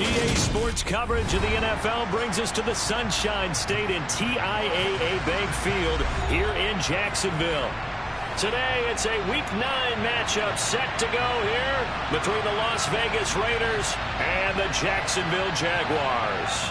EA Sports coverage of the NFL brings us to the Sunshine State and TIAA Bank Field here in Jacksonville. Today, it's a Week 9 matchup set to go here between the Las Vegas Raiders and the Jacksonville Jaguars.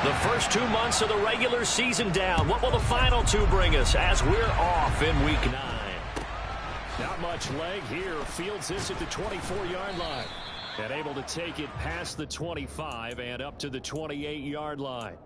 The first 2 months of the regular season down. What will the final two bring us as we're off in Week 9? Not much leg here. Fields this at the 24-yard line. And able to take it past the 25 and up to the 28-yard line.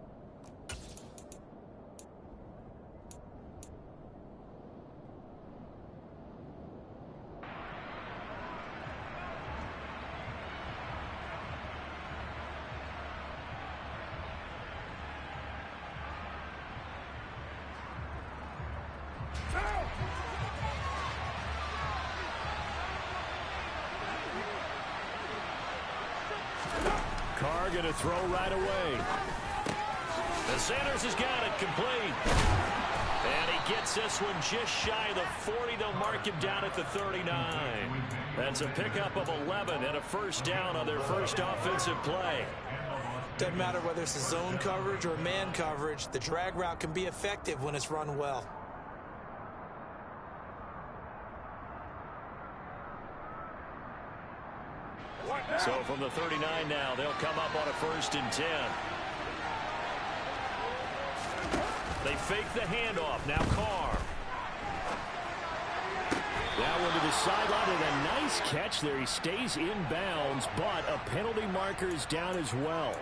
Carr going to throw right away. The Sanders has got it complete. And he gets this one just shy of the 40. They'll mark him down at the 39. That's a pickup of 11 and a first down on their first offensive play. Doesn't matter whether it's a zone coverage or man coverage, the drag route can be effective when it's run well. So from the 39 now, they'll come up on a 1st and 10. They fake the handoff. Now Carr. That one to the sideline and a nice catch there. He stays in bounds, but a penalty marker is down as well.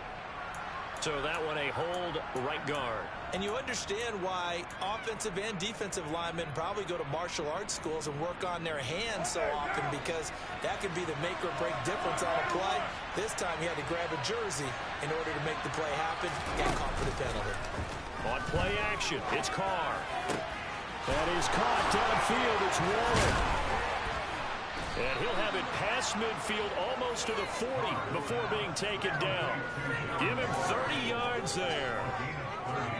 So that one a hold right guard. And you understand why offensive and defensive linemen probably go to martial arts schools and work on their hands so often, because that could be the make or break difference on a play. This time he had to grab a jersey in order to make the play happen. Got caught for the penalty. On play action, it's Carr. That is caught downfield. It's Waller. And he'll have it past midfield almost to the 40 before being taken down. Give him 30 yards there.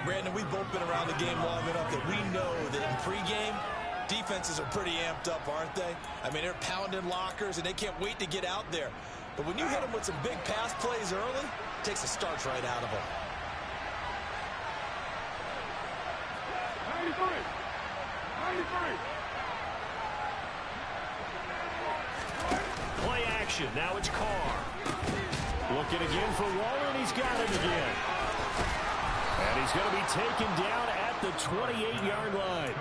Brandon, we've both been around the game long enough that we know that in pregame, defenses are pretty amped up, aren't they? I mean, they're pounding lockers, and they can't wait to get out there. But when you hit them with some big pass plays early, it takes the starch right out of them. 93. 93. Play action. Now it's Carr. Looking again for Waller, and he's got it again. And he's going to be taken down at the 28-yard line.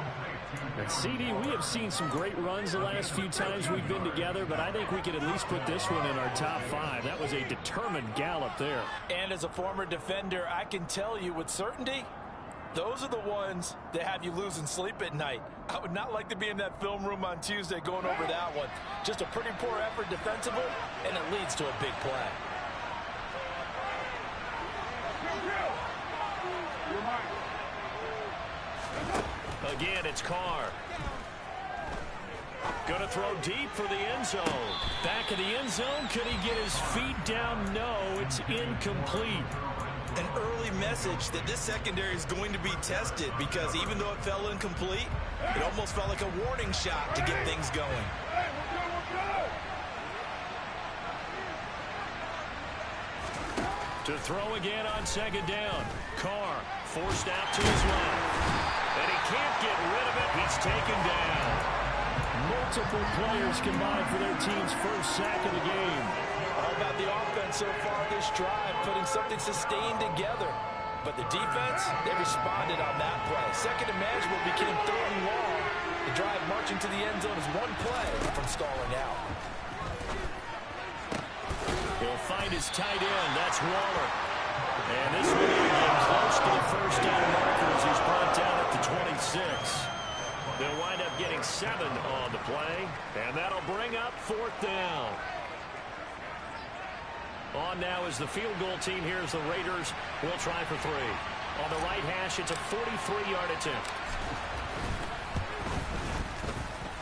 And CD, we have seen some great runs the last few times we've been together, but I think we could at least put this one in our top 5. That was a determined gallop there. And as a former defender, I can tell you with certainty, those are the ones that have you losing sleep at night. I would not like to be in that film room on Tuesday going over that one. Just a pretty poor effort defensively, and it leads to a big play. Again, it's Carr. Going to throw deep for the end zone. Back of the end zone. Could he get his feet down? No, it's incomplete. An early message that this secondary is going to be tested, because even though it fell incomplete, it almost felt like a warning shot to get things going. To throw again on 2nd down. Carr forced out to his left. And he can't get rid of it. He's taken down. Multiple players combined for their team's first sack of the game. All about the offense so far this drive, putting something sustained together. But the defense, they responded on that play. Second and manageable became 3rd and long. The drive marching to the end zone is one play from stalling out. He'll find his tight end. That's Waller. And this one will get close to the first down marker as he's brought down at the 26. They'll wind up getting 7 on the play. And that'll bring up 4th down. On now is the field goal team here as the Raiders will try for 3. On the right hash, it's a 43-yard attempt.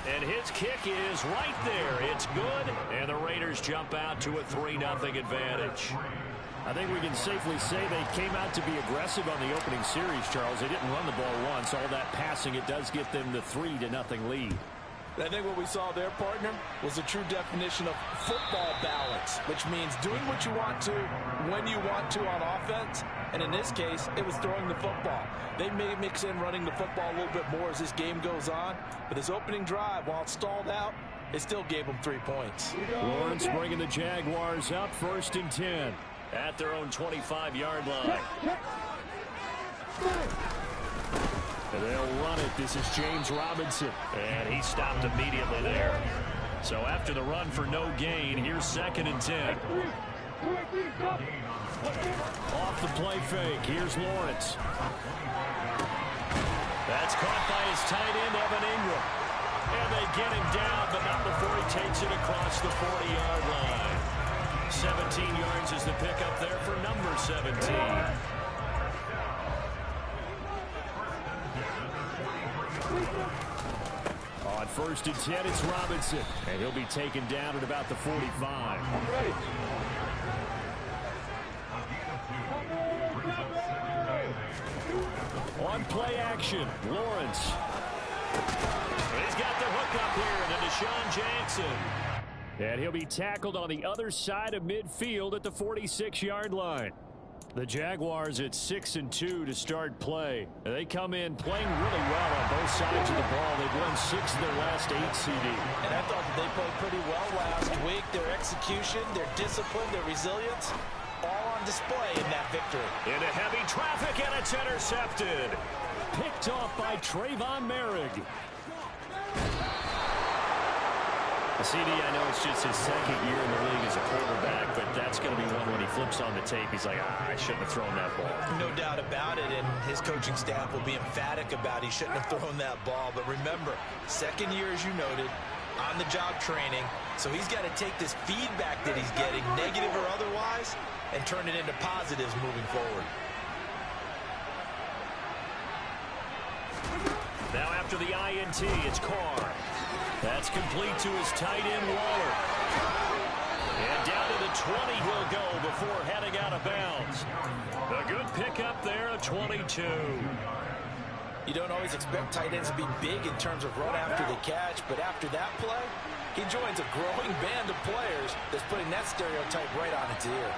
And his kick is right there. It's good, and the Raiders jump out to a 3-0 advantage. I think we can safely say they came out to be aggressive on the opening series, Charles. They didn't run the ball once. All that passing, it does get them the 3-0 lead. I think what we saw there, partner, was a true definition of football balance, which means doing what you want to, when you want to on offense. And in this case, it was throwing the football. They may mix in running the football a little bit more as this game goes on. But his opening drive, while it stalled out, it still gave them 3 points. Lawrence bringing the Jaguars up 1st and 10 at their own 25-yard line. And they'll run it. This is James Robinson. And he stopped immediately there. So after the run for no gain, here's 2nd and 10. Off the play fake. Here's Lawrence. That's caught by his tight end, Evan Ingram. And they get him down, but not before he takes it across the 40-yard line. 17 yards is the pickup there for number 17. On 1st and 10, it's Robinson. And he'll be taken down at about the 45. On play action, Lawrence. He's got the hook up here to Deshaun Jackson. And he'll be tackled on the other side of midfield at the 46-yard line. The Jaguars at 6-2 to start play. They come in playing really well on both sides of the ball. They've won 6 of their last 8 CD. And I thought that they played pretty well last week. Their execution, their discipline, their resilience, all on display in that victory. Into heavy traffic, and it's intercepted. Picked off by Trayvon Merrick. CD, I know it's just his 2nd year in the league as a quarterback, but that's going to be one when he flips on the tape. He's like, I shouldn't have thrown that ball. No doubt about it, and his coaching staff will be emphatic about he shouldn't have thrown that ball. But remember, 2nd year, as you noted, on-the-job training, so he's got to take this feedback that he's getting, negative or otherwise, and turn it into positives moving forward. Now after the INT, it's Carr. That's complete to his tight end, Waller. And down to the 20 he'll go before heading out of bounds. A good pickup there, a 22. You don't always expect tight ends to be big in terms of run after the catch, but after that play, he joins a growing band of players that's putting that stereotype right on its ear.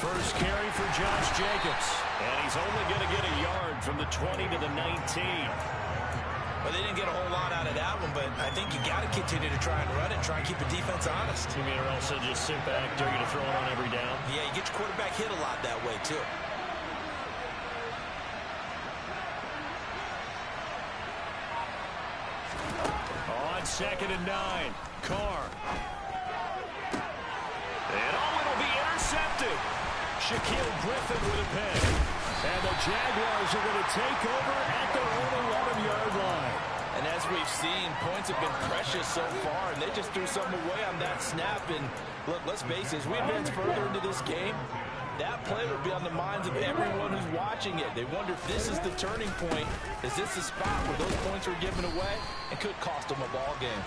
First carry for Josh Jacobs. And he's only going to get a yard from the 20 to the 19. Well, they didn't get a whole lot out of that one, but I think you got to continue to try and run and try and keep the defense honest. You mean or else they'll just sit back, dare you to throw it on every down? Yeah, you get your quarterback hit a lot that way, too. On 2nd and 9, Carr. And it'll be intercepted. Shaquille Griffin with a pick. And the Jaguars are going to take over at their own 11-yard line. And as we've seen, points have been precious so far, and they just threw something away on that snap. And look, let's face it, as we advance further into this game, that play will be on the minds of everyone who's watching it. They wonder if this is the turning point. Is this the spot where those points were given away and could cost them a ball game?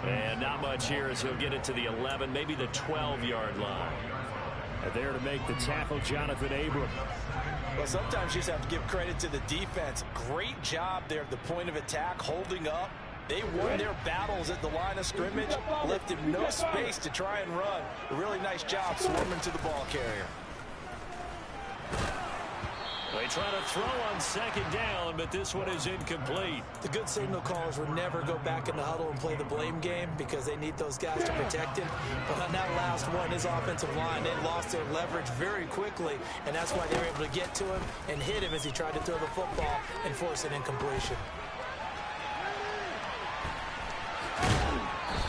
And not much here as he'll get it to the 11, maybe the 12-yard line. And there to make the tackle, Jonathan Abram. Well, sometimes you just have to give credit to the defense. Great job there at the point of attack, holding up. They won their battles at the line of scrimmage, left him no space to try and run. A really nice job swarming to the ball carrier. They try to throw on 2nd down, but this one is incomplete. The good signal callers will never go back in the huddle and play the blame game because they need those guys to protect him. But on that last one, his offensive line, they lost their leverage very quickly, and that's why they were able to get to him and hit him as he tried to throw the football and force an incompletion.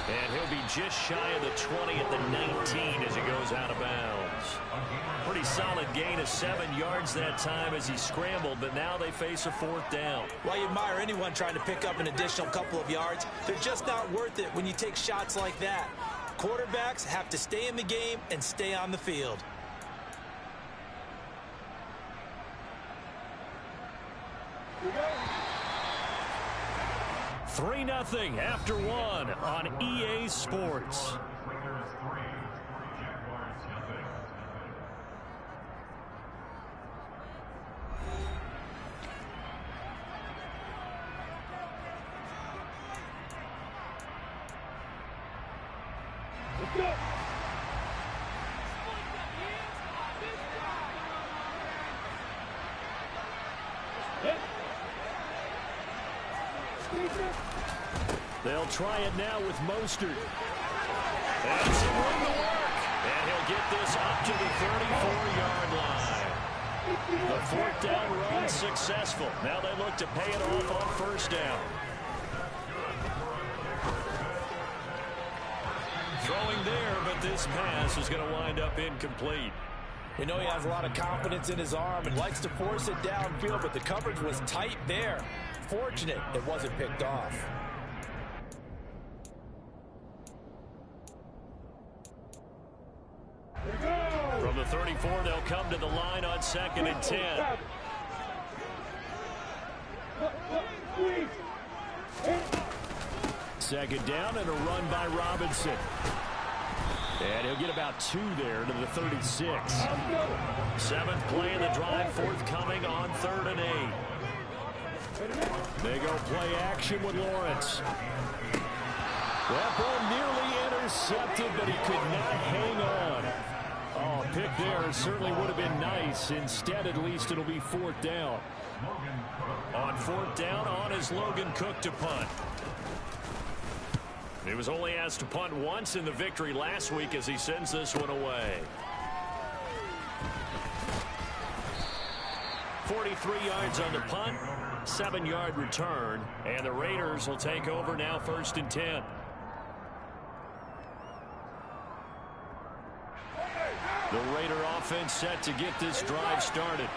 And he'll be just shy of the 20 at the 19 as he goes out of bounds. Pretty solid gain of 7 yards that time as he scrambled, but now they face a 4th down. Well, you admire anyone trying to pick up an additional couple of yards. They're just not worth it when you take shots like that. Quarterbacks have to stay in the game and stay on the field. 3-0 after one on EA Sports. They'll try it now with Mostert. And some room to work. And he'll get this up to the 34-yard line. The fourth down run successful. Now they look to pay it off on first down. Throwing there, but this pass is going to wind up incomplete. We know he has a lot of confidence in his arm and likes to force it downfield, but the coverage was tight there. Fortunate it wasn't picked off. From the 34, they'll come to the line on 2nd and 10. Second down and a run by Robinson. And he'll get about 2 there to the 36. 7th play in the drive, forthcoming on 3rd and 8. They go play action with Lawrence. That ball nearly intercepted, but he could not hang on. Oh, a pick there certainly would have been nice. Instead, at least it'll be 4th down. On 4th down, on is Logan Cook to punt. He was only asked to punt once in the victory last week as he sends this one away. 43 yards on the punt, 7-yard return, and the Raiders will take over now 1st and 10. The Raider offense set to get this drive started.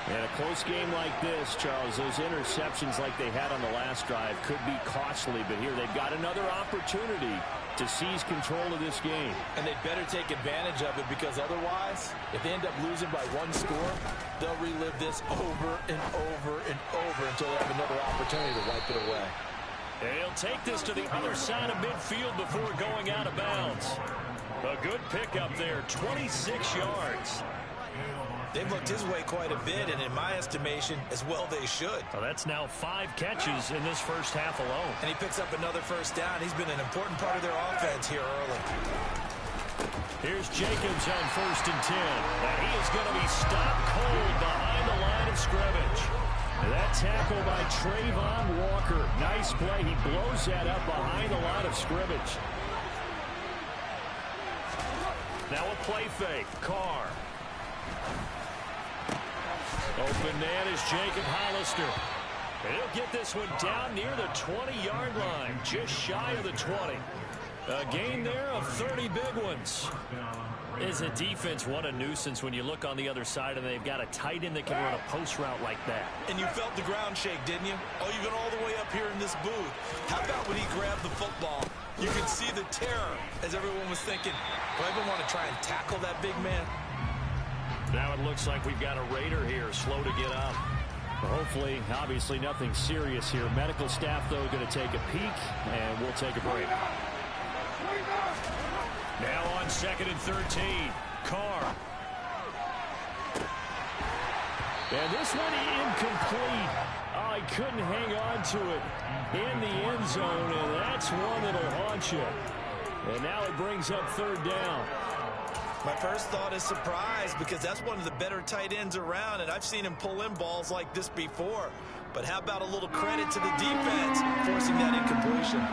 And a close game like this, Charles, those interceptions like they had on the last drive could be costly. But here they've got another opportunity to seize control of this game. And they'd better take advantage of it, because otherwise, if they end up losing by 1 score, they'll relive this over and over and over until they have another opportunity to wipe it away. And he'll take this to the other side of midfield before going out of bounds. A good pickup there, 26 yards. They've looked his way quite a bit, and in my estimation, as well they should. Well, that's now 5 catches in this first half alone. And he picks up another first down. He's been an important part of their offense here early. Here's Jacobs on 1st and 10. And he is going to be stopped cold behind the line of scrimmage. And that tackle by Trayvon Walker. Nice play. He blows that up behind the line of scrimmage. Now a play fake. Carr. Open man is Jacob Hollister. And he'll get this one down near the 20-yard line, just shy of the 20. A gain there of 30 big ones. Is a defense what a nuisance when you look on the other side and they've got a tight end that can run a post route like that. And you felt the ground shake, didn't you? Oh, you've been all the way up here in this booth. How about when he grabbed the football? You could see the terror as everyone was thinking, do I even want to try and tackle that big man? Now it looks like we've got a Raider here, slow to get up. Well, hopefully, obviously nothing serious here. Medical staff, though, going to take a peek, and we'll take a break. Now on 2nd and 13, Carr. And this one incomplete. Oh, he couldn't hang on to it in the end zone, and that's one that'll haunt you. And now it brings up 3rd down. My first thought is surprise, because that's one of the better tight ends around, and I've seen him pull in balls like this before. But how about a little credit to the defense forcing that incompletion?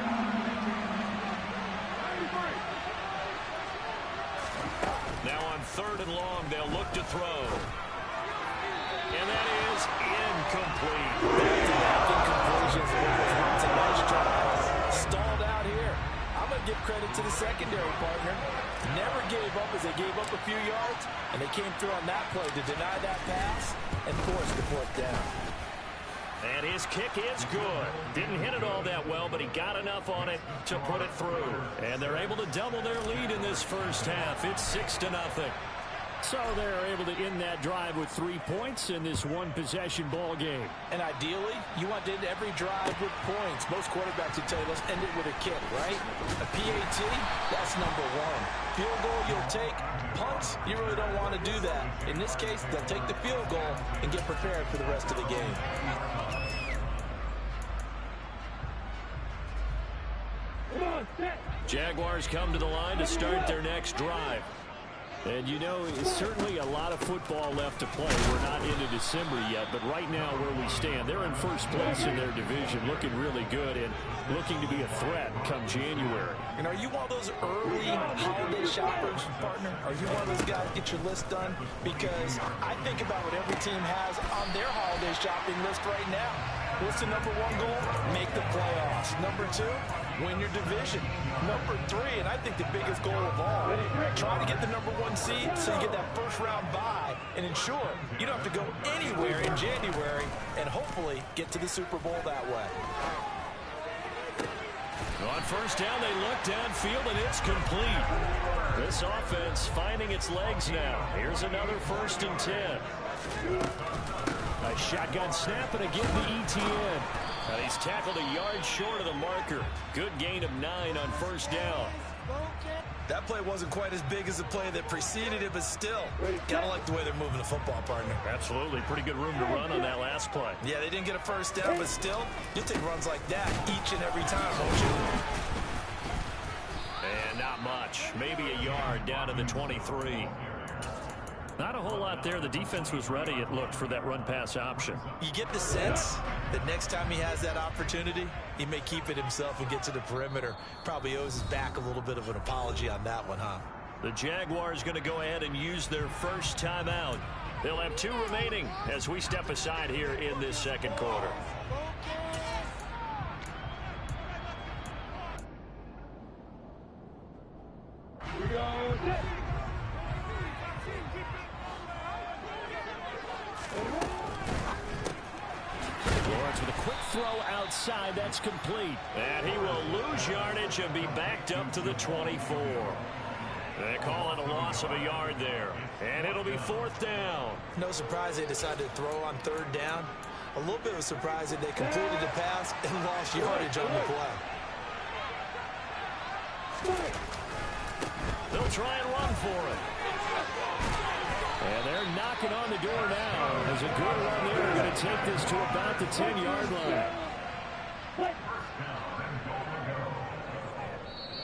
Now on 3rd and long, they'll look to throw. And that is incomplete. Back-to-back incompletions. It's a nice try. Stalled out here. I'm going to give credit to the secondary partner. Never gave up as they gave up a few yards, and they came through on that play to deny that pass and force the 4th down. And his kick is good. Didn't hit it all that well, but he got enough on it to put it through. And they're able to double their lead in this first half. It's 6-0. So they're able to end that drive with 3 points in this one-possession ball game. And ideally, you want to end every drive with points. Most quarterbacks would tell you, let's end it with a kick, right? A PAT, that's number one. Field goal you'll take. Punts, you really don't want to do that. In this case, they'll take the field goal and get prepared for the rest of the game. Jaguars come to the line to start their next drive. And, you know, it's certainly a lot of football left to play. We're not into December yet, but right now where we stand, they're in first place in their division, looking really good and looking to be a threat come January. And are you one of those early holiday shoppers, partner? Are you one of those guys get your list done? Because I think about what every team has on their holiday shopping list right now. What's the number one goal? Make the playoffs. Number two, win your division. Number three, and I think the biggest goal of all, try to get the number one seed so you get that first round bye and ensure you don't have to go anywhere in January and hopefully get to the Super Bowl that way. On first down, they look downfield, and it's complete. This offense finding its legs now. Here's another 1st and 10. A shotgun snap, and again the ETN. And he's tackled a yard short of the marker. Good gain of 9 on first down. That play wasn't quite as big as the play that preceded it, but still, gotta like the way they're moving the football, partner. Absolutely. Pretty good room to run on that last play. Yeah, they didn't get a first down, but still, you'll take runs like that each and every time, won't you? And not much. Maybe a yard down to the 23. Not a whole lot there. The defense was ready, it looked, for that run-pass option. You get the sense that next time he has that opportunity, he may keep it himself and get to the perimeter. Probably owes his back a little bit of an apology on that one, huh? The Jaguars going to go ahead and use their first timeout. They'll have 2 remaining as we step aside here in this second quarter. We go. Lawrence with a quick throw outside. That's complete. And he will lose yardage and be backed up to the 24. They call it a loss of a yard there. And it'll be 4th down. No surprise they decided to throw on 3rd down. A little bit of a surprise that they completed the pass and lost yardage on the play. They'll try and run for it. And they're knocking on the door now. There's a good run there. They're going to take this to about the 10-yard line.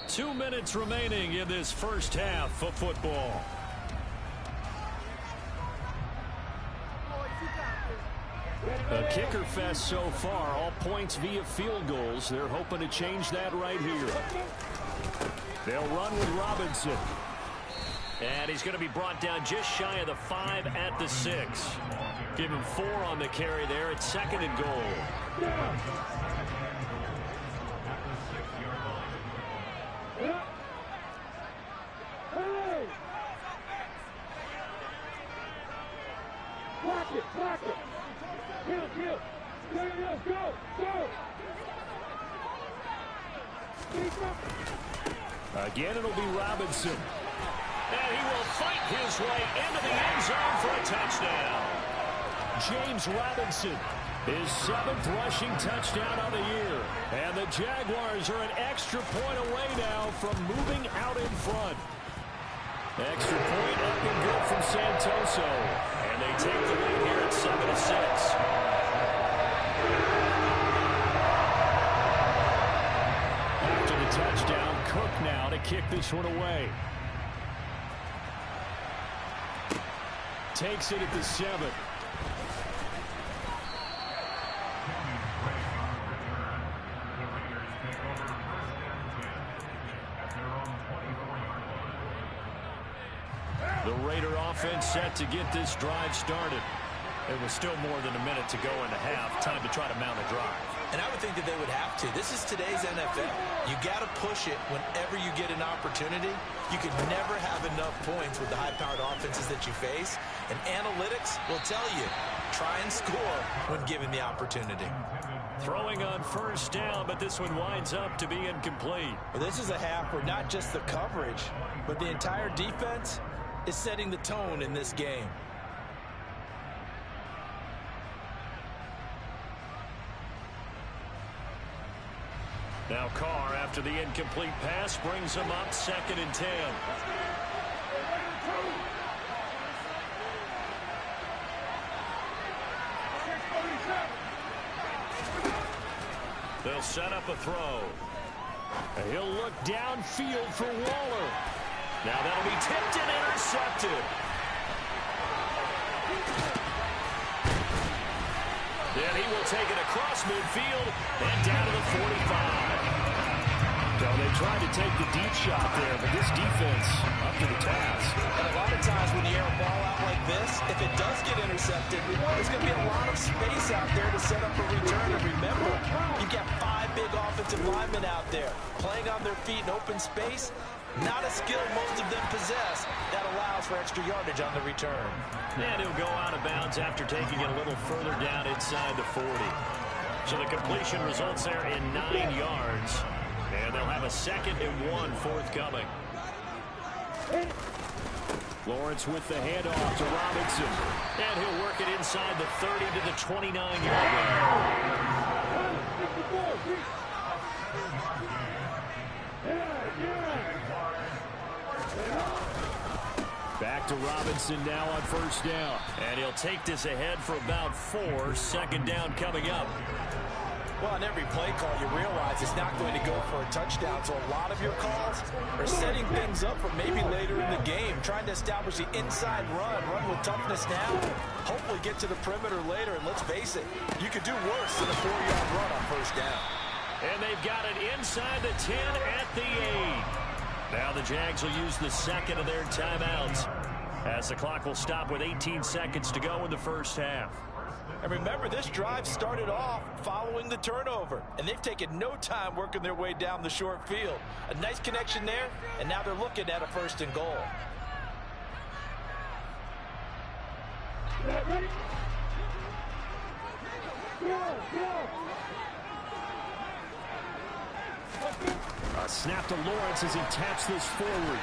2 minutes remaining in this first half of football. A kicker fest so far. All points via field goals. They're hoping to change that right here. They'll run with Robinson. And he's going to be brought down just shy of the 5 at the 6. Give him 4 on the carry there. It's 2nd and goal. Block it. Kill. Go. Again, it'll be Robinson. And he will fight his way into the end zone for a touchdown. James Robinson, his 7th rushing touchdown of the year. And the Jaguars are an extra point away now from moving out in front. Extra point up and good from Santoso. And they take the lead here at 7-6. After the touchdown, Cook now to kick this one away. Takes it at the 7. The Raider offense set to get this drive started. It was still more than a minute to go in the half. Time to try to mount a drive. And I would think that they would have to. This is today's NFL. You got to push it whenever you get an opportunity. You could never have enough points with the high-powered offenses that you face. And analytics will tell you, try and score when given the opportunity. Throwing on first down, but this one winds up to be incomplete. Well, this is a half where not just the coverage, but the entire defense is setting the tone in this game. Now Carr, after the incomplete pass, brings him up 2nd and 10. They'll set up a throw. And he'll look downfield for Waller. Now that'll be tipped and intercepted. Then he will take it across midfield and down to the 45. So they tried to take the deep shot there, but this defense up to the task. And a lot of times when you air a ball out like this, if it does get intercepted, there's going to be a lot of space out there to set up a return. And remember, you've got 5 big offensive linemen out there playing on their feet in open space. Not a skill most of them possess that allows for extra yardage on the return. And he'll go out of bounds after taking it a little further down inside the 40. So the completion results there in 9 yards. And they'll have a 2nd and 1 forthcoming. Lawrence with the handoff to Robinson. And he'll work it inside the 30 to the 29-yard line. Back to Robinson now on 1st down. And he'll take this ahead for about 4. 2nd down coming up. Well, on every play call, you realize it's not going to go for a touchdown. So a lot of your calls are setting things up for maybe later in the game, trying to establish the inside run with toughness now, hopefully get to the perimeter later. And let's face it, you could do worse than a 4-yard run on 1st down. And they've got it inside the 10 at the 8. Now the Jags will use the 2nd of their timeouts as the clock will stop with 18 seconds to go in the 1st half. And remember, this drive started off following the turnover, and they've taken no time working their way down the short field. A nice connection there, and now they're looking at a 1st and goal. A snap to Lawrence as he taps this forward.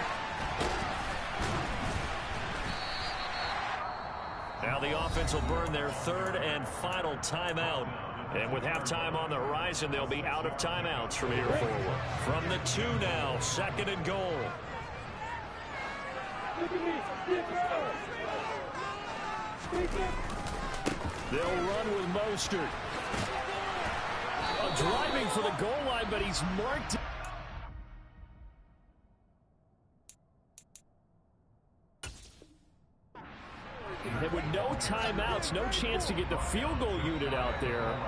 Now the offense will burn their 3rd and final timeout. And with halftime on the horizon, they'll be out of timeouts from here forward. From the 2 now, 2nd and goal. They'll run with Mostert. Driving for the goal line, but he's marked. And with no timeouts, no chance to get the field goal unit out there.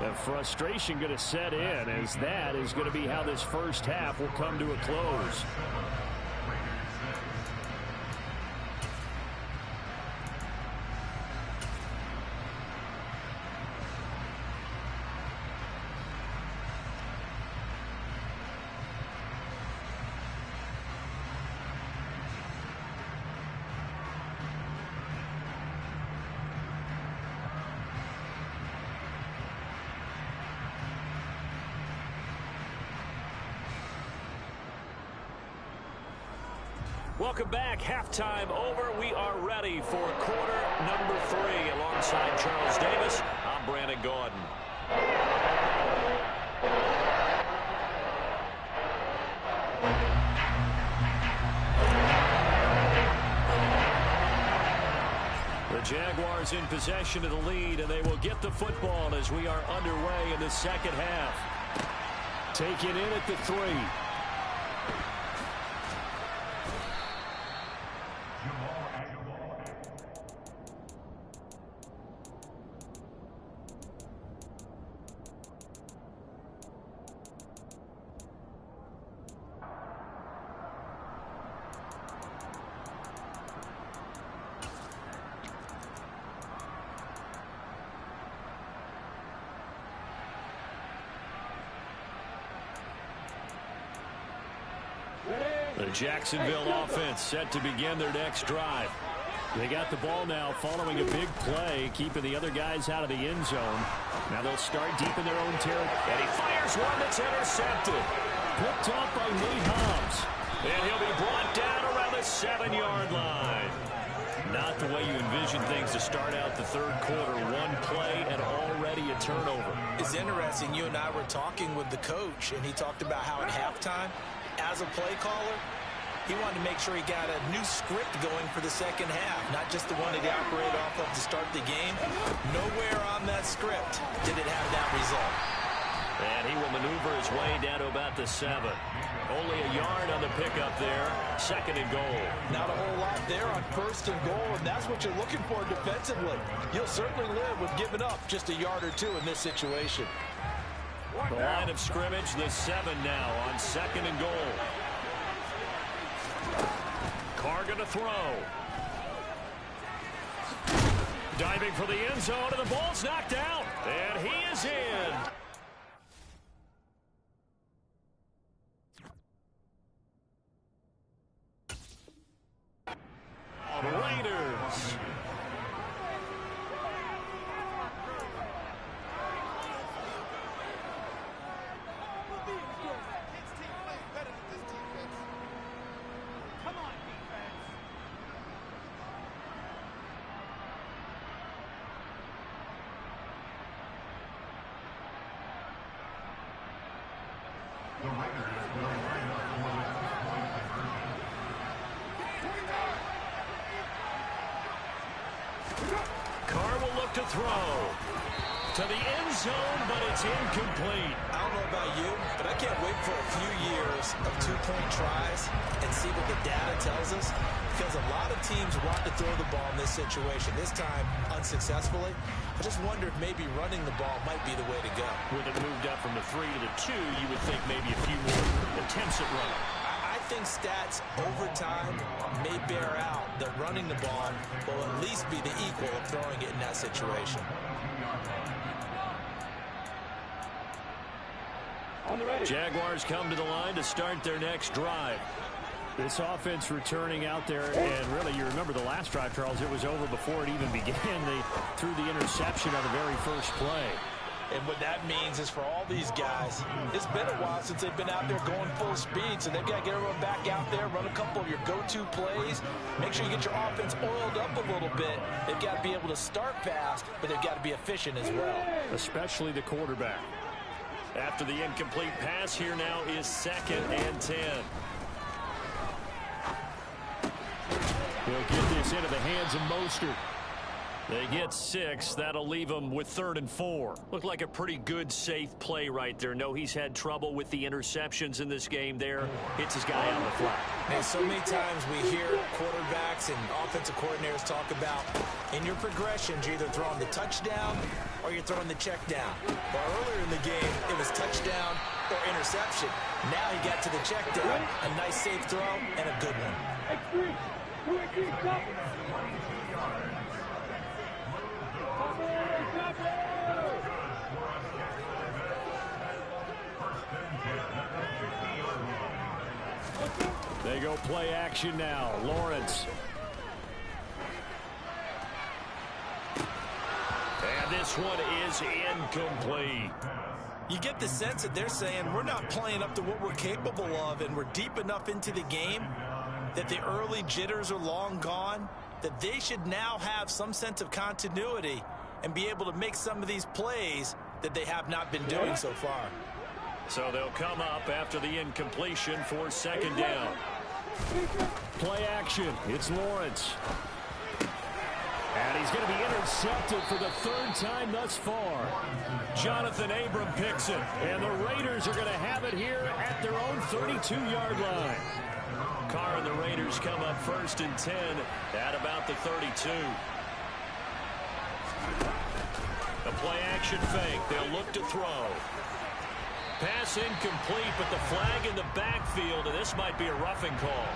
The frustration going to set in, as that is going to be how this 1st half will come to a close. Welcome back. Halftime over. We are ready for quarter number 3. Alongside Charles Davis, I'm Brandon Gordon. The Jaguars in possession of the lead, and they will get the football as we are underway in the 2nd half. Taken in at the 3. The Jacksonville offense set to begin their next drive. They got the ball now following a big play, keeping the other guys out of the end zone. Now they'll start deep in their own territory. And he fires one that's intercepted. Picked off by Nate Hobbs. And he'll be brought down around the the 7-yard line. Not the way you envision things to start out the third quarter. One play and already a turnover. It's interesting. You and I were talking with the coach, and he talked about how at halftime, as a play caller, he wanted to make sure he got a new script going for the second half, not just the one that he operated off of to start the game. Nowhere on that script did it have that result. And he will maneuver his way down to about the 7. Only a yard on the pickup there. 2nd and goal. Not a whole lot there on 1st and goal, and that's what you're looking for defensively. You'll certainly live with giving up just a yard or two in this situation. The line of scrimmage, the 7 now on 2nd and goal. Carr going to throw. Diving for the end zone, and the ball's knocked out. And he is in. Raiders. Carr will look to throw to the end zone, but it's incomplete. I don't know about you, but I can't wait for a few years of two-point tries and see what the data tells us, because a lot of teams want to throw the ball in this situation, this time unsuccessfully. I just wonder if maybe running the ball might be the way to go. With it moved up from the 3 to the 2, you would think maybe a few more attempts at running. I think stats over time may bear out that running the ball will at least be the equal of throwing it in that situation. Jaguars come to the line to start their next drive. This offense returning out there, and really, you remember the last drive, Charles, it was over before it even began. They threw the interception on the very first play. And what that means is for all these guys, it's been a while since they've been out there going full speed, so they've got to get everyone back out there, run a couple of your go-to plays, make sure you get your offense oiled up a little bit. They've got to be able to start fast, but they've got to be efficient as well. Especially the quarterback. After the incomplete pass, here now is 2nd and 10. He'll get this into the hands of Mostert. They get 6. That'll leave them with 3rd and 4. Looked like a pretty good, safe play right there. No, he's had trouble with the interceptions in this game there. Hits his guy on the flat. Hey, so many times we hear quarterbacks and offensive coordinators talk about in your progressions, you're either throwing the touchdown or you're throwing the check down. Well, earlier in the game, it was touchdown or interception. Now he got to the check down. A nice, safe throw and a good one. They go play action now. Lawrence. And this one is incomplete. You get the sense that they're saying we're not playing up to what we're capable of, and we're deep enough into the game that the early jitters are long gone, that they should now have some sense of continuity and be able to make some of these plays that they have not been doing so far. So they'll come up after the incompletion for 2nd down. Play action. It's Lawrence. And he's going to be intercepted for the 3rd time thus far. Jonathan Abram picks it. And the Raiders are going to have it here at their own 32-yard line. Carr and the Raiders come up 1st and 10 at about the 32. A play action fake. They'll look to throw. Pass incomplete, but the flag in the backfield, and this might be a roughing call.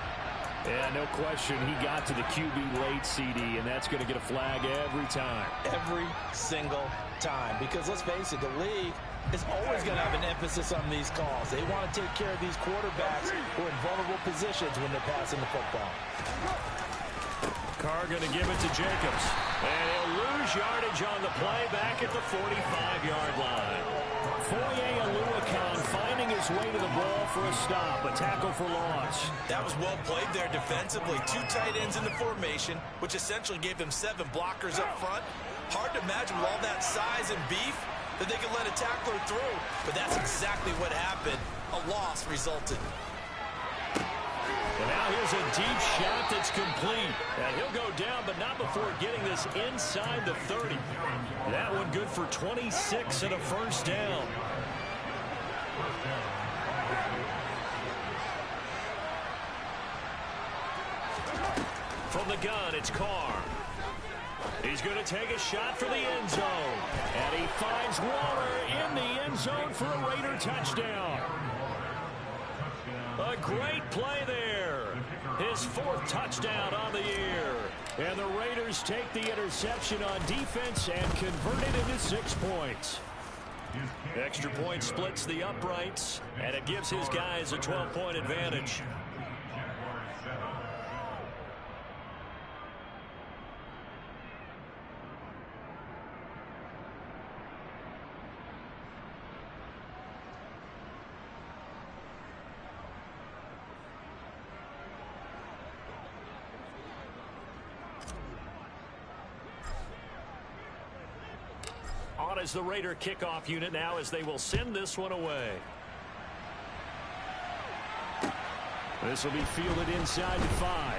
Yeah, no question. He got to the QB late, CD, and that's going to get a flag every time. Every single time. Because let's face it, the league is always going to have an emphasis on these calls. They want to take care of these quarterbacks who are in vulnerable positions when they're passing the football. Carr going to give it to Jacobs. And he'll lose yardage on the play back at the 45-yard line. Foye Oluokun finding his his way to the ball for a stop, a tackle for loss. That was well played there defensively. 2 tight ends in the formation, which essentially gave them 7 blockers up front. Hard to imagine with all that size and beef that they could let a tackler through, but that's exactly what happened. A loss resulted. And now here's a deep shot that's complete. And he'll go down, but not before getting this inside the 30. That one good for 26 and a first down. From the gun, it's Carr. He's going to take a shot for the end zone. And he finds Waller in the end zone for a Raider touchdown. A great play there. His 4th touchdown on the year. And the Raiders take the interception on defense and convert it into 6 points. Extra point splits the uprights, and it gives his guys a 12-point advantage. On as the Raider kickoff unit now as they will send this one away. This will be fielded inside the 5.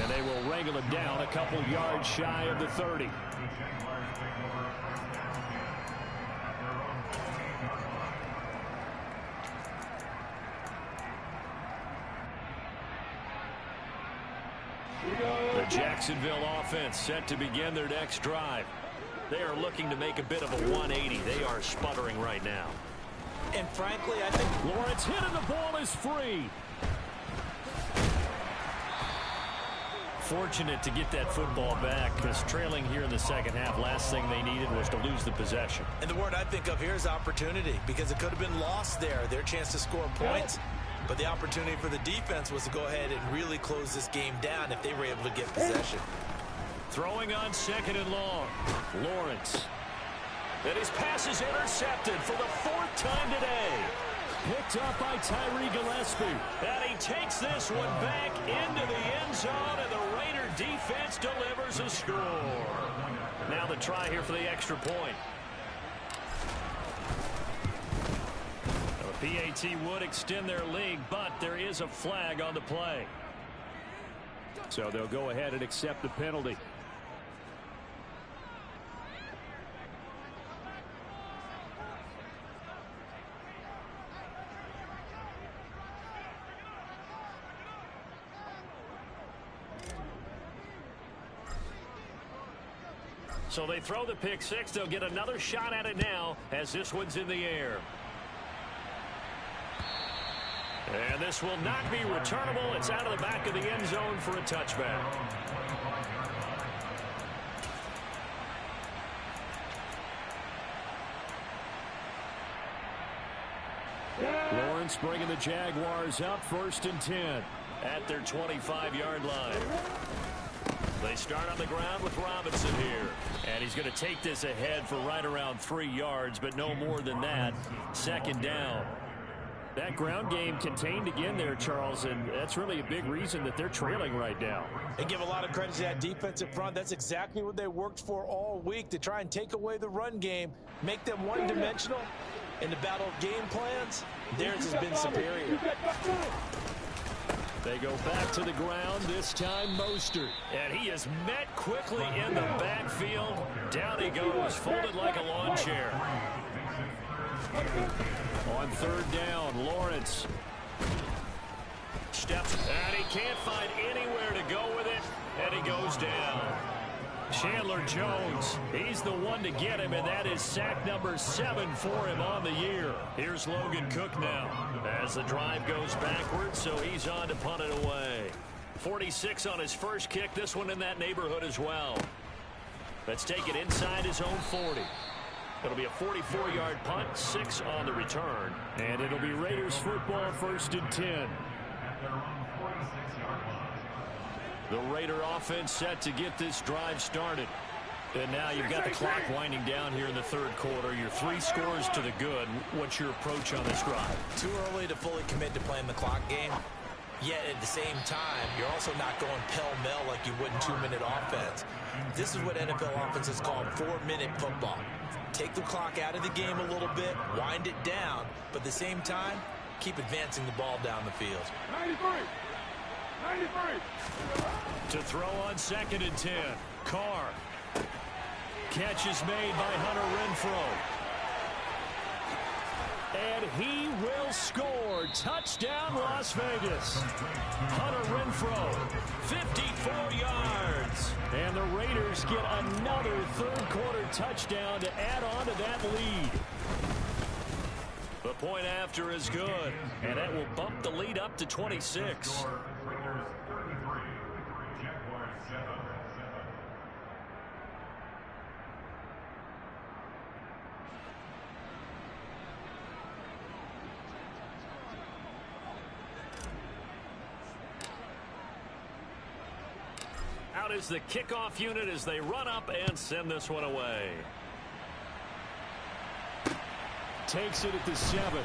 And they will wrangle him down a couple yards shy of the 30. The Jacksonville offense set to begin their next drive. They are looking to make a bit of a 180. They are sputtering right now. And frankly, I think Lawrence hit and the ball is free. Fortunate to get that football back because trailing here in the second half, last thing they needed was to lose the possession. And the word I think of here is opportunity, because it could have been lost there, their chance to score points. But the opportunity for the defense was to go ahead and really close this game down if they were able to get possession. Throwing on 2nd and long. Lawrence. And his pass is intercepted for the 4th time today. Picked up by Tyree Gillespie. And he takes this one back into the end zone, and the Raider defense delivers a score. Now the try here for the extra point. The PAT would extend their lead, but there is a flag on the play. So they'll go ahead and accept the penalty. So they throw the pick 6. They'll get another shot at it now as this one's in the air. And this will not be returnable. It's out of the back of the end zone for a touchback. Lawrence bringing the Jaguars up 1st and 10 at their 25-yard line. They start on the ground with Robinson here. And he's going to take this ahead for right around 3 yards, but no more than that. 2nd down. That ground game contained again there, Charles, and that's really a big reason that they're trailing right now. They give a lot of credit to that defensive front. That's exactly what they worked for all week, to try and take away the run game, make them one-dimensional. In the battle of game plans, theirs has been superior. They go back to the ground, this time Mostert. And he is met quickly in the backfield. Down he goes, folded like a lawn chair. On 3rd down, Lawrence steps, and he can't find anywhere to go with it, and he goes down. Chandler Jones, he's the one to get him, and that is sack number 7 for him on the year. Here's Logan Cook now as the drive goes backwards, so he's on to punt it away. 46 on his first kick, this one in that neighborhood as well. Let's take it inside his own 40. It'll be a 44-yard punt, 6 on the return, and it'll be Raiders football 1st and 10. The Raider offense set to get this drive started. And now you've got the clock winding down here in the third quarter. Your 3 scores to the good. What's your approach on this drive? Too early to fully commit to playing the clock game. Yet at the same time, you're also not going pell-mell like you would in 2-minute offense. This is what NFL offenses call 4-minute football. Take the clock out of the game a little bit, wind it down, but at the same time, keep advancing the ball down the field. 93. 93. To throw on 2nd and 10. Carr. Catch is made by Hunter Renfrow. And he will score. Touchdown, Las Vegas. Hunter Renfrow, 54 yards. And the Raiders get another third-quarter touchdown to add on to that lead. The point after is good, and that will bump the lead up to 26. Out is the kickoff unit as they run up and send this one away. Takes it at the 7.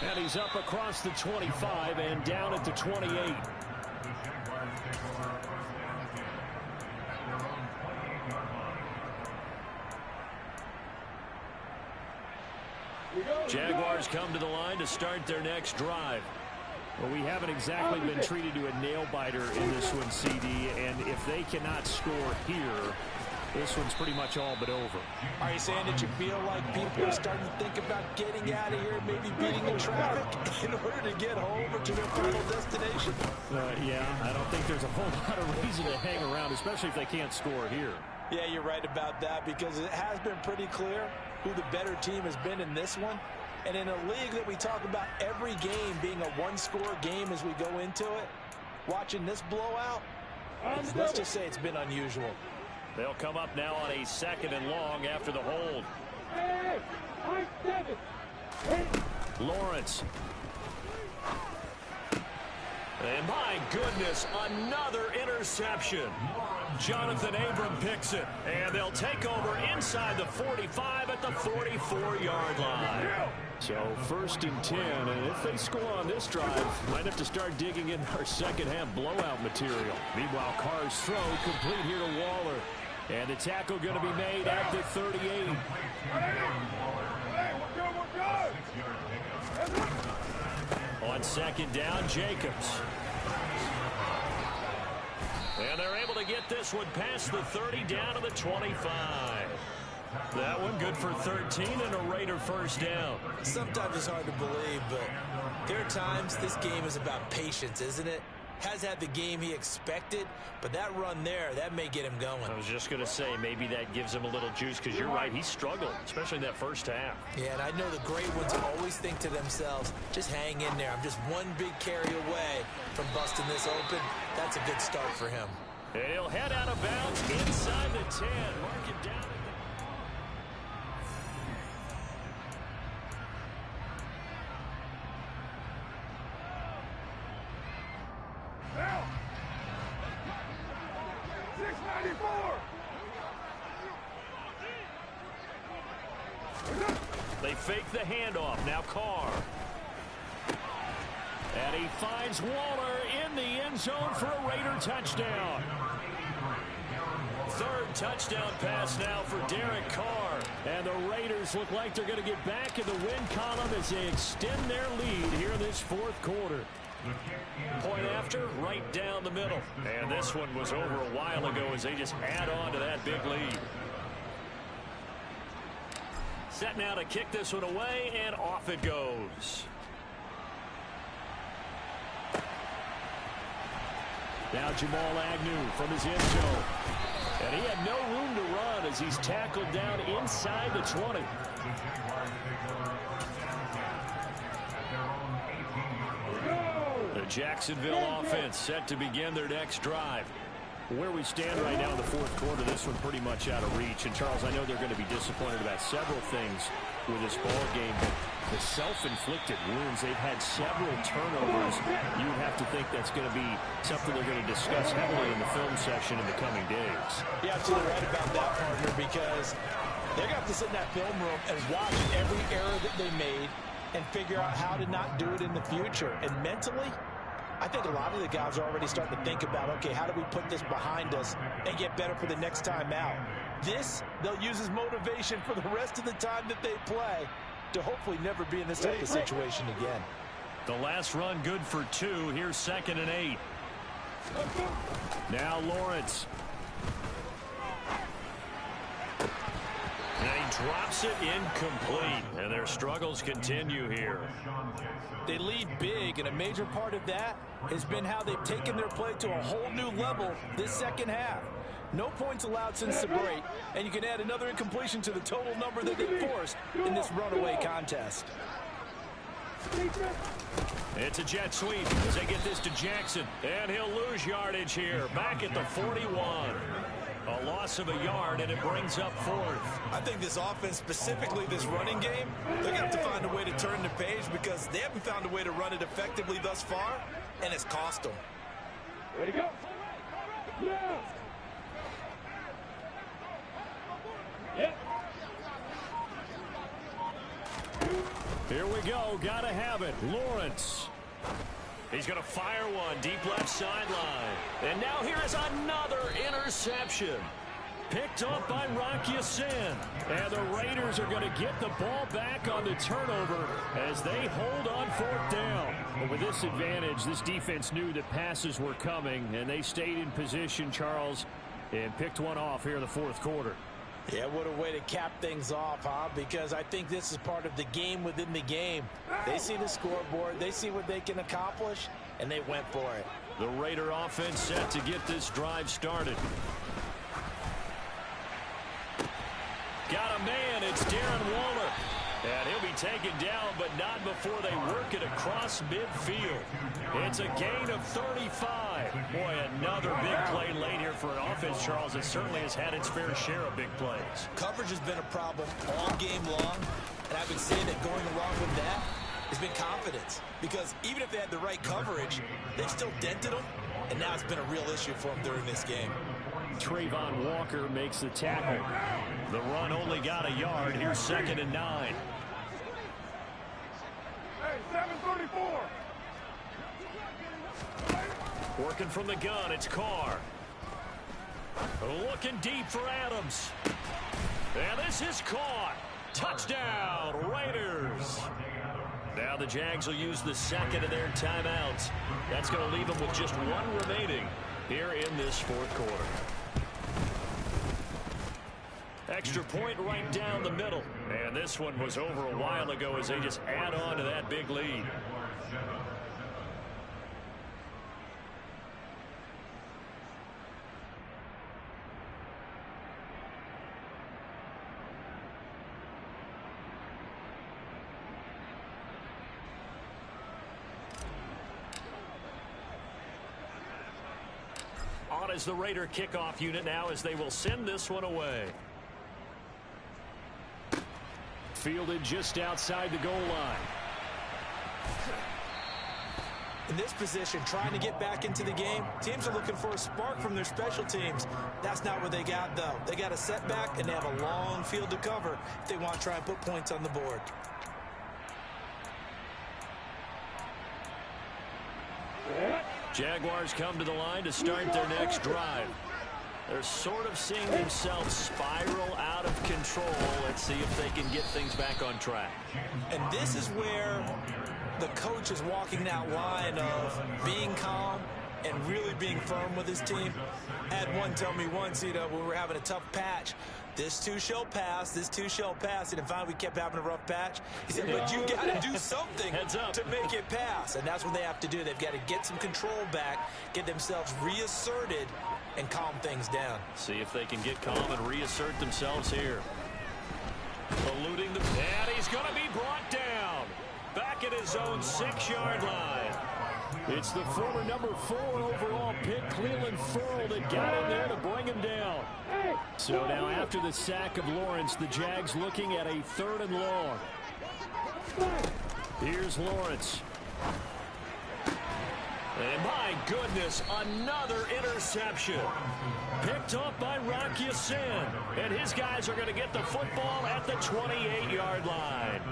And he's up across the 25 and down at the 28. Jaguars come to the line to start their next drive. Well, we haven't exactly been treated to a nail-biter in this one, CD, and if they cannot score here, this one's pretty much all but over. Are you saying that you feel like people are starting to think about getting out of here, maybe beating the traffic in order to get home or to their final destination? Yeah, I don't think there's a whole lot of reason to hang around, especially if they can't score here. Yeah, you're right about that, because it has been pretty clear who the better team has been in this one. And in a league that we talk about every game being a one-score game as we go into it, watching this blowout, let's just say it's been unusual. They'll come up now on a 2nd and long after the hold. Lawrence. And my goodness, another interception. Jonathan Abram picks it, and they'll take over inside the 45 at the 44-yard line. So 1st and 10, and if they score on this drive, might have to start digging in our second-half blowout material. Meanwhile, Carr's throw complete here to Waller, and the tackle going to be made at the 38. On 2nd down, Jacobs. And they're able to get this one past the 30 down to the 25. That one good for 13 and a Raider first down. Sometimes it's hard to believe, but there are times this game is about patience, isn't it? Has had the game he expected, but that run there, that may get him going. I was just going to say, maybe that gives him a little juice, because you're right, he struggled, especially in that first half. Yeah, and I know the great ones always think to themselves, just hang in there. I'm just one big carry away from busting this open. That's a good start for him. And he'll head out of bounds inside the 10. Mark it down. Now, 694. They fake the handoff. Now Carr. And he finds Waller in the end zone for a Raider touchdown. 3rd touchdown pass now for Derek Carr. And the Raiders look like they're going to get back in the win column as they extend their lead here in this 4th quarter. Point after, right down the middle. And this one was over a while ago as they just add on to that big lead. Set now to kick this one away, and off it goes. Now Jamal Agnew from his end zone. And he had no room to run as he's tackled down inside the 20. The Jacksonville offense set to begin their next drive. Where we stand right now in the fourth quarter, this one pretty much out of reach. And, Charles, I know they're going to be disappointed about several things with this ball game, but the self-inflicted wounds, they've had several turnovers. You would have to think that's going to be something they're going to discuss heavily in the film session in the coming days. You're absolutely right about that, partner, because they're going to have to sit in that film room and watch every error that they made and figure out how to not do it in the future. And mentally, I think a lot of the guys are already starting to think about, okay, how do we put this behind us and get better for the next time out? This, they'll use as motivation for the rest of the time that they play to hopefully never be in this type of situation again. The last run good for 2. Here's 2nd and 8. Now Lawrence. And he drops it incomplete. And their struggles continue here. They lead big, and a major part of that has been how they've taken their play to a whole new level this second half. No points allowed since the break, and you can add another incompletion to the total number that they forced in this runaway contest. It's a jet sweep as they get this to Jackson, and he'll lose yardage here. Back at the 41. A loss of a yard, and it brings up 4th. I think this offense, specifically this running game, they're going to have to find a way to turn the page because they haven't found a way to run it effectively thus far, and it's cost them. Ready to go. Yeah. Yeah. Here we go. Got to have it. Lawrence. He's going to fire one deep left sideline. And now here is another interception. Picked up by Rocky Sin. And the Raiders are going to get the ball back on the turnover as they hold on 4th down. And with this advantage, this defense knew that passes were coming, and they stayed in position, Charles, and picked one off here in the fourth quarter. Yeah, what a way to cap things off, huh? Because I think this is part of the game within the game. They see the scoreboard, they see what they can accomplish, and they went for it. The Raider offense set to get this drive started. Got a man, it's Darren Waller. And he'll be taken down, but not before they work it across midfield. It's a gain of 35. Boy, another big play late here for an offense, Charles, that certainly has had its fair share of big plays. Coverage has been a problem all game long, and I would say that going along with that has been confidence. Because even if they had the right coverage, they've still dented them, and now it's been a real issue for them during this game. Trayvon Walker makes the tackle. The run only got a yard. Here's 2nd and 9. Hey, 734. Working from the gun, it's Carr. Looking deep for Adams. And this is caught. Touchdown, Raiders. Now the Jags will use the 2nd of their timeouts. That's going to leave them with just 1 remaining here in this fourth quarter. Extra point right down the middle. And this one was over a while ago as they just add on to that big lead. On is the Raider kickoff unit now as they will send this one away. Fielded just outside the goal line. In this position, trying to get back into the game, teams are looking for a spark from their special teams. That's not what they got, though. They got a setback, and they have a long field to cover if they want to try and put points on the board. Jaguars come to the line to start their next drive. They're sort of seeing themselves spiral out of control. Let's see if they can get things back on track. And this is where the coach is walking that line of being calm and really being firm with his team. I had one tell me once, when we were having a tough patch, this too shall pass, this too shall pass. And finally we kept having a rough patch. He said, but you got to do something to make it pass. And that's what they have to do. They've got to get some control back, get themselves reasserted, and calm things down. See if they can get calm and reassert themselves here. Eluding the and he's going to be brought down. Back at his own 6-yard line. It's the former number 4 overall pick, Cleveland Ferrell, that got in there to bring him down. So now after the sack of Lawrence, the Jags looking at a 3rd and long. Here's Lawrence. And my goodness, another interception. Picked off by Rock Ya-Sin. And his guys are going to get the football at the 28-yard line.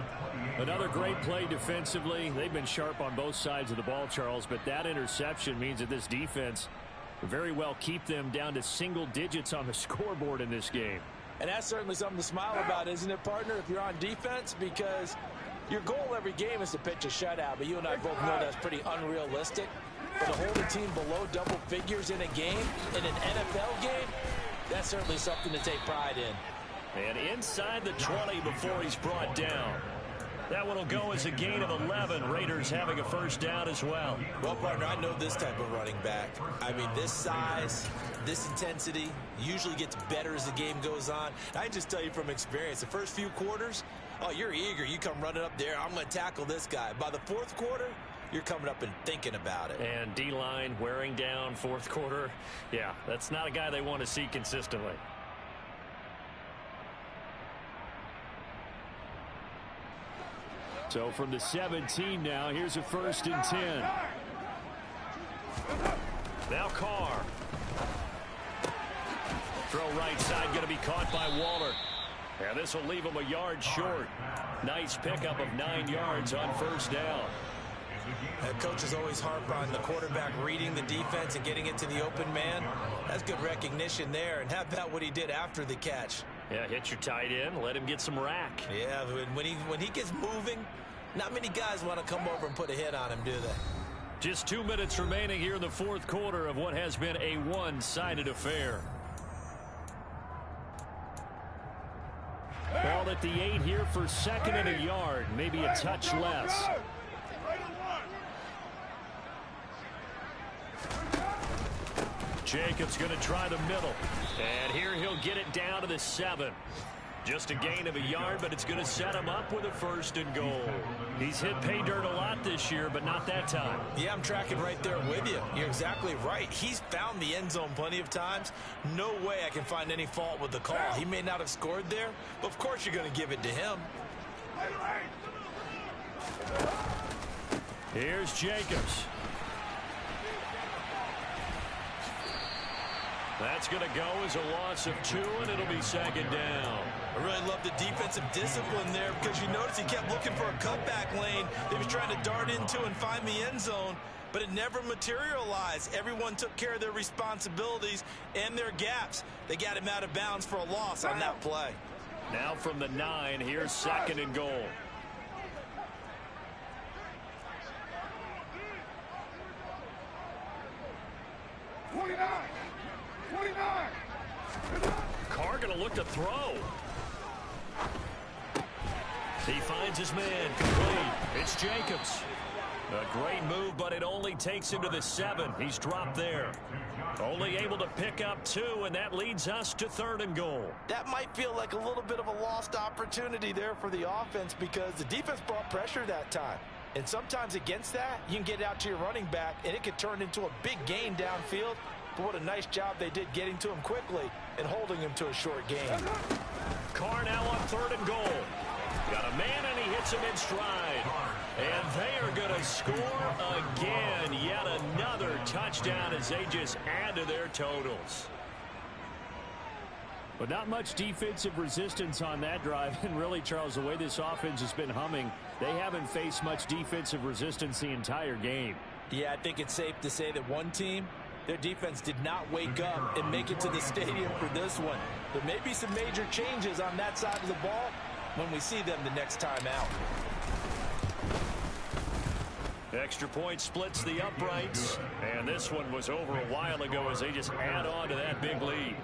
Another great play defensively. They've been sharp on both sides of the ball, Charles, but that interception means that this defense very well keep them down to single digits on the scoreboard in this game. And that's certainly something to smile about, isn't it, partner, if you're on defense? Because your goal every game is to pitch a shutout, but you and I both know that's pretty unrealistic. But to hold a team below double figures in a game, in an NFL game, that's certainly something to take pride in. And inside the 20 before he's brought down. That one will go as a gain of 11. Raiders having a first down as well. Well, partner, I know this type of running back. I mean, this size, this intensity usually gets better as the game goes on. I just tell you from experience, the first few quarters, oh, you're eager. You come running up there, I'm going to tackle this guy. By the 4th quarter, you're coming up and thinking about it. And D-line wearing down 4th quarter. Yeah, that's not a guy they want to see consistently. So from the 17 now, here's a 1st and 10. Now Carr. Throw right side, going to be caught by Waller. And this will leave him a yard short. Nice pickup of 9 yards on 1st down. Coaches always harp on the quarterback reading the defense and getting it to the open man. That's good recognition there. And how about what he did after the catch? Yeah, hit your tight end, let him get some rack. Yeah, when he gets moving, not many guys want to come over and put a hit on him, do they? Just 2 minutes remaining here in the 4th quarter of what has been a one-sided affair. Ball at the 8 here for 2nd and a yard, maybe a touch less. Jacobs going to try the middle. And here he'll get it down to the 7. Just a gain of a yard, but it's going to set him up with a 1st and goal. He's hit pay dirt a lot this year, but not that time. Yeah, I'm tracking right there with you. You're exactly right. He's found the end zone plenty of times. No way I can find any fault with the call. He may not have scored there, but of course you're going to give it to him. Here's Jacobs. That's going to go as a loss of 2, and it'll be 2nd down. I really love the defensive discipline there because you notice he kept looking for a cutback lane. He was trying to dart into and find the end zone, but it never materialized. Everyone took care of their responsibilities and their gaps. They got him out of bounds for a loss on that play. Now from the 9, here's 2nd and goal. Carr going to look to throw. He finds his man complete. It's Jacobs. A great move, but it only takes him to the 7. He's dropped there. Only able to pick up 2, and that leads us to 3rd and goal. That might feel like a little bit of a lost opportunity there for the offense because the defense brought pressure that time. And sometimes against that, you can get out to your running back, and it could turn into a big gain downfield. But what a nice job they did getting to him quickly and holding him to a short gain. Carr now on 3rd and goal. Got a man, and he hits him in stride. And they are going to score again. Yet another touchdown as they just add to their totals. But not much defensive resistance on that drive. And really, Charles, the way this offense has been humming, they haven't faced much defensive resistance the entire game. Yeah, I think it's safe to say that one team, their defense did not wake up and make it to the stadium for this one. There may be some major changes on that side of the ball when we see them the next time out. Extra point splits the uprights. And this one was over a while ago as they just add on to that big lead.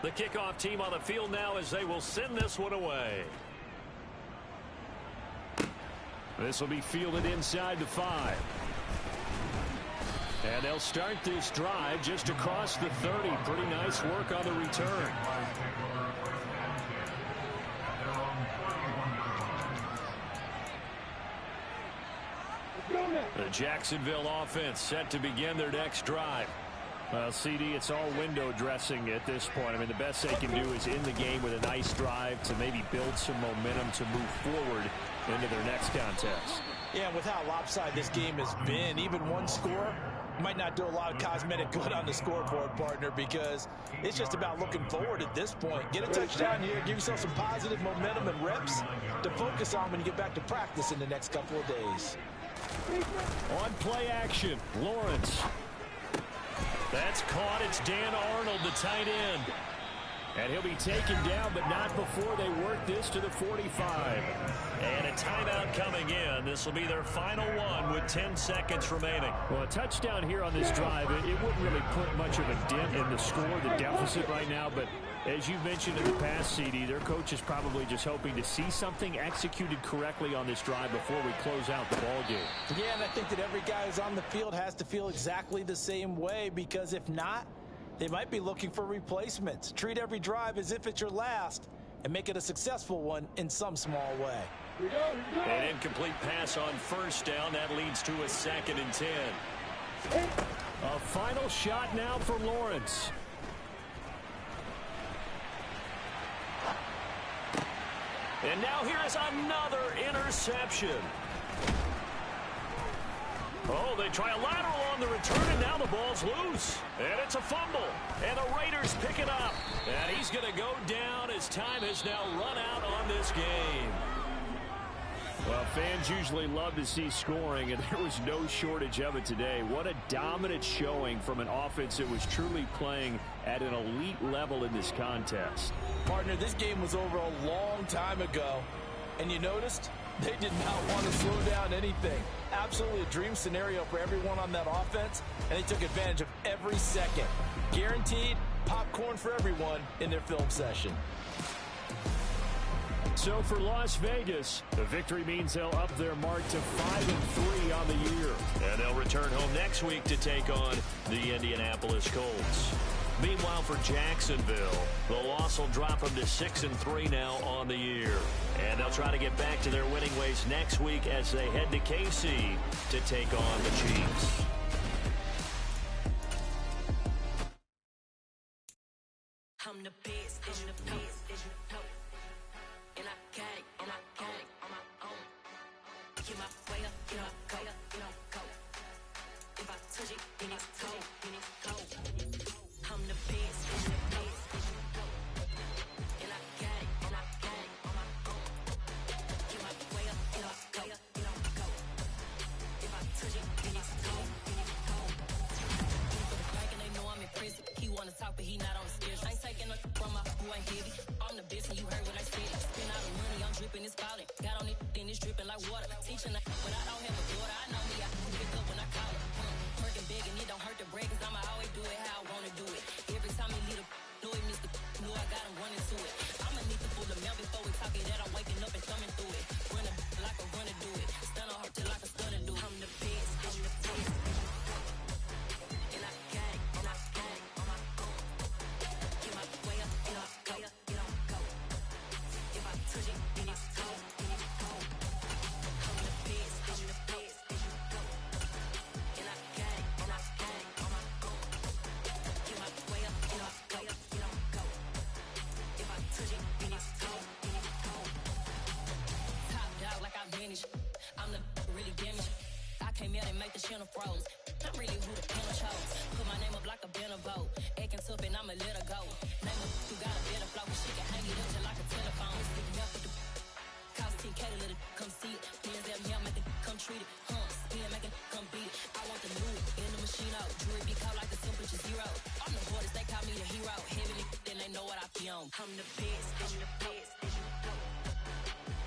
The kickoff team on the field now as they will send this one away. This will be fielded inside the 5. And they'll start this drive just across the 30. Pretty nice work on the return. The Jacksonville offense set to begin their next drive. Well, CD, it's all window dressing at this point. I mean, the best they can do is in the game with a nice drive to maybe build some momentum to move forward into their next contest. Yeah, with how lopsided this game has been, even one score might not do a lot of cosmetic good on the scoreboard, partner, because it's just about looking forward at this point. Get a touchdown here, give yourself some positive momentum and reps to focus on when you get back to practice in the next couple of days. On play action, Lawrence. That's caught. It's Dan Arnold, the tight end. And he'll be taken down, but not before they work this to the 45. And a timeout coming in. This will be their final one with 10 seconds remaining. Well, a touchdown here on this drive, it wouldn't really put much of a dent in the score, the deficit right now. But as you've mentioned in the past, CD, their coach is probably just hoping to see something executed correctly on this drive before we close out the ball game. Yeah, and I think that every guy who's on the field has to feel exactly the same way, because if not, they might be looking for replacements. Treat every drive as if it's your last and make it a successful one in some small way. An incomplete pass on first down. That leads to a 2nd and 10. A final shot now for Lawrence. And now here's another interception. Oh, they try a lateral on the return, and now the ball's loose. And it's a fumble. And the Raiders pick it up. And he's going to go down as time has now run out on this game. Well, fans usually love to see scoring, and there was no shortage of it today. What a dominant showing from an offense that was truly playing at an elite level in this contest. Partner, this game was over a long time ago, and you noticed they did not want to slow down anything. Absolutely a dream scenario for everyone on that offense, and they took advantage of every second. Guaranteed popcorn for everyone in their film session. So for Las Vegas, the victory means they'll up their mark to 5-3 on the year. And they'll return home next week to take on the Indianapolis Colts. Meanwhile, for Jacksonville, the loss will drop them to 6-3 now on the year. And they'll try to get back to their winning ways next week as they head to KC to take on the Chiefs. I'm the best, I'm the best, and I got it, and I got it on my own. Get my way up, get up, go, get up, go. If I touch it, then it's cold, then it's cold. I'm the best, I'm the best, and I got it, and I got it on my own. Get my way up, get up, go, get up, go. If I touch it, then it's cold, then it's cold. For the crack and they know I'm in prison. He wanna talk, but he not on the schedule. I ain't taking no from my who ain't heavy. I'm the best, and you heard what I said. Spend all the money, I'm dripping, it's falling. Got on it, then it's dripping like water. Teaching when I don't have a daughter, I know me, I can pick up when I call her. Working big and it don't hurt to break, cause I'ma always do it how I wanna do it. Every time he lead a know it, Mr. Know I got him running to it. I'ma need to pull the mail before we talk it, that I'm waking up and thumbing through it. Running like a runner do it. Stun on her till I can stun and do it. I'm the best, I'm the best. And I got it, and I got it on my own. Get my way up, get up, go, get up, go. If I touch it, then it's cold, then it's cold. I'm the best, I'm the best. And I got it, and I got it on my own. Get my way up, get up, go, get up, go. If I touch it, then it's cold, then it's cold. Top dog like I vanished. I'm the really damaged. I came out and make the channel froze. I'm really who the panel chose. Put my name up like a banner vote. Acting tough and I'ma let her go. Name her, you got a better flow. She can hang it up just like a telephone. Sticking up with the cost 10K to let it come see it. Hands down here, make it come treat it. Spin, make it come beat it. I want the new in the machine out. Jewelry be called like the temperature zero. I'm the hardest, they call me the hero. Heavily, then they know what I be on. I'm the best, I'm the best.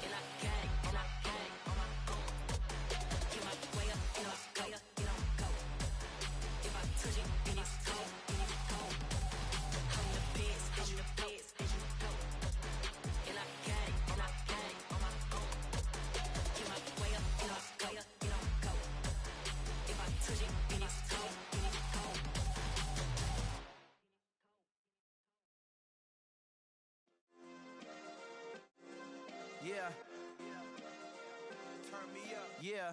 And I got it, and I got it on my own. Get my way up, get up, go, get up, go. If I touch it, then it's cold, then it's cold. I'm the best, I'm the best. And I got it, and I got it on my own. Get my way up, get up, go, get up, go. If I touch it, then it's cold. Turn me up. Yeah.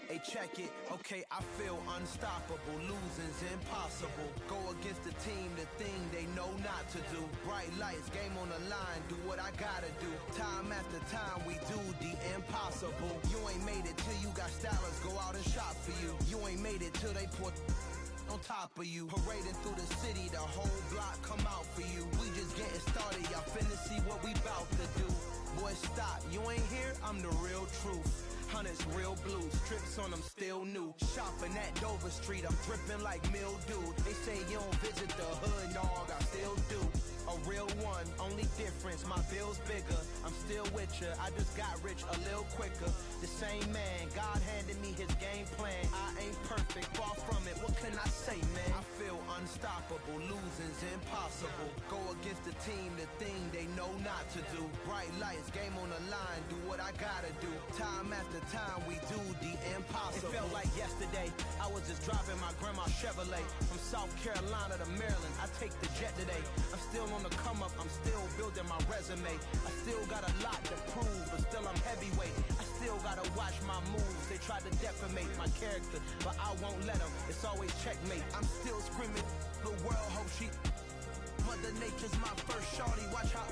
Hey, check it. Okay, I feel unstoppable. Losing's impossible. Go against the team, the thing they know not to do. Bright lights, game on the line. Do what I gotta do. Time after time, we do the impossible. You ain't made it till you got stylers go out and shop for you. You ain't made it till they put on top of you. Parading through the city, the whole block come out for you. We just getting started, y'all finna see what we bout to do. Boy, stop, you ain't here, I'm the real truth. Hunters, real blues, strips on them still new. Shopping at Dover Street, I'm dripping like mildew. They say you don't visit the hood, dog, I still do. A real one, only difference, my bill's bigger. I'm still with ya, I just got rich a little quicker. The same man, God handed me his game plan. I ain't perfect, far from it, what can I say, man? I feel unstoppable, losing's impossible. Go against the team, the thing they know not to do. Bright lights, game on the line, do what I gotta do. Time after time, we do the impossible. It felt like yesterday, I was just driving my grandma's Chevrolet. From South Carolina to Maryland, I take the jet today. I'm still on the come up, I'm still building my resume. I still got a lot to prove, but still I'm heavyweight. I still gotta watch my moves. They tried to defamate my character, but I won't let them. It's always checkmate. I'm still screaming, the world hope she. Mother Nature's my first shorty. Watch how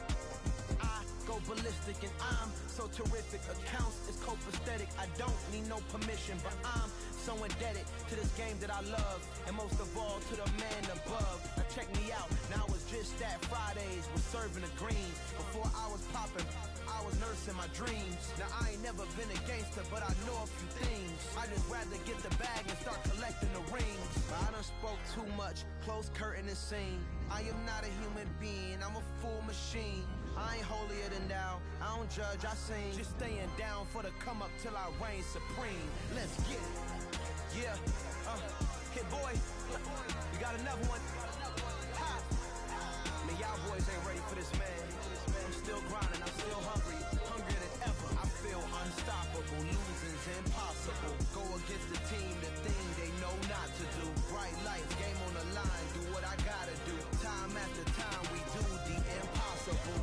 I go ballistic, and I'm so terrific. Accounts is copacetic. I don't need no permission, but I'm so indebted to this game that I love, and most of all to the man above. Now check me out, now it's just that Fridays was serving the greens. Before I was popping, I was nursing my dreams. Now I ain't never been a gangster, but I know a few things. I just rather get the bag and start collecting the rings. But I done spoke too much, close curtain and scene. I am not a human being, I'm a full machine. I ain't holier than thou, I don't judge, I sing. Just staying down for the come up till I reign supreme. Let's get it. Yeah, hit boy, you got another one. Ha! Man, y'all boys ain't ready for this, man. I'm still grinding, I'm still hungry, hungrier than ever. I feel unstoppable, losing's impossible. Go against the team, the thing they know not to do. Bright lights, game on the line, do what I gotta do. Time after time, we do the impossible.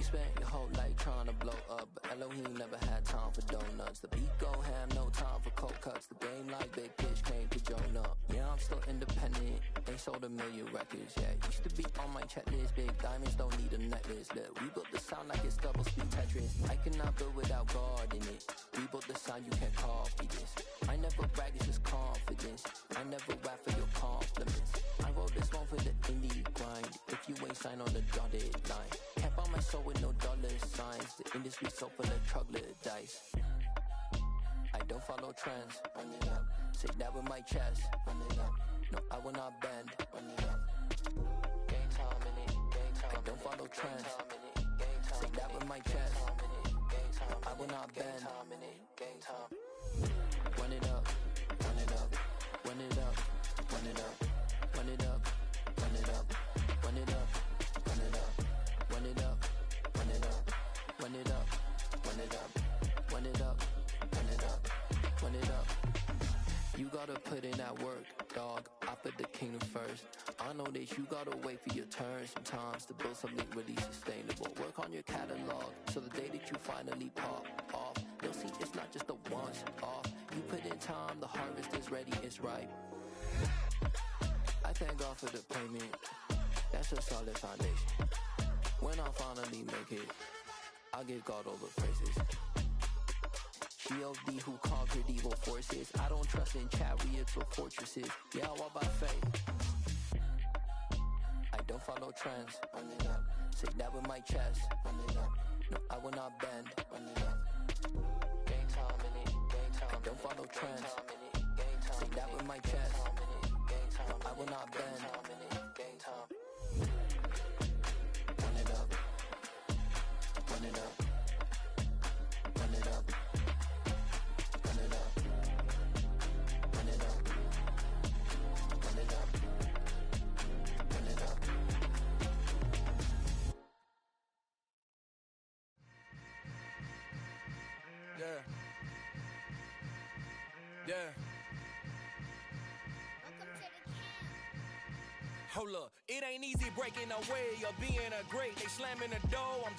Spent your whole life trying to blow up, but Elohim never had time for donuts. The beat go ham, no time for cold cuts. The game like Big Pitch came to join up. Yeah, I'm still independent, ain't sold a million records yet. Used to be on my checklist, big diamonds don't need a necklace. Look, we built the sound like it's double speed Tetris. I cannot build without God in it. We built the sound, you can't copy this. I never brag, it's just confidence. I never rap for your compliments. I wrote this one for the indie grind. If you ain't signed on the dotted line, can't buy my soul with no dollar signs. The industry so full of troglodytes. I don't follow trends. Run it up. Say that with my chest. Run it up. No, I will not bend. Run it up. Game time in it. Game time. I don't follow trends. Say that with my chest. No, I will not bend. Game time. Run it up. Run it up. Run it up. Run it up. Run it up. Run it up. Run it up. Run it up. Run it up. Run it up. Run it up. Run it up. Run it up. Run it up. Run it up. You gotta put in that work, dog. I put the kingdom first. I know that you gotta wait for your turn sometimes to build something really sustainable. Work on your catalog, so the day that you finally pop off, you'll see it's not just a once off. You put in time, the harvest is ready, it's ripe. I thank God for the payment. That's a solid foundation. When I finally make it, I'll give God all the praises. G.O.D. who conquered evil forces. I don't trust in chariots or fortresses. Yeah, I walk by faith. I don't follow trends. Run it up. Say that with my chest. Run it up. No, I will not bend. Run it up. Game time in it. Game time. I don't follow trends. Say that with my chest. No, I will not bend. Game time. Run it up. Run it up. Run it up. Run it up. Run it up. Run it up. Run it up. Yeah. Hold up, it ain't easy breaking away or being a great. They slamming the door. I'm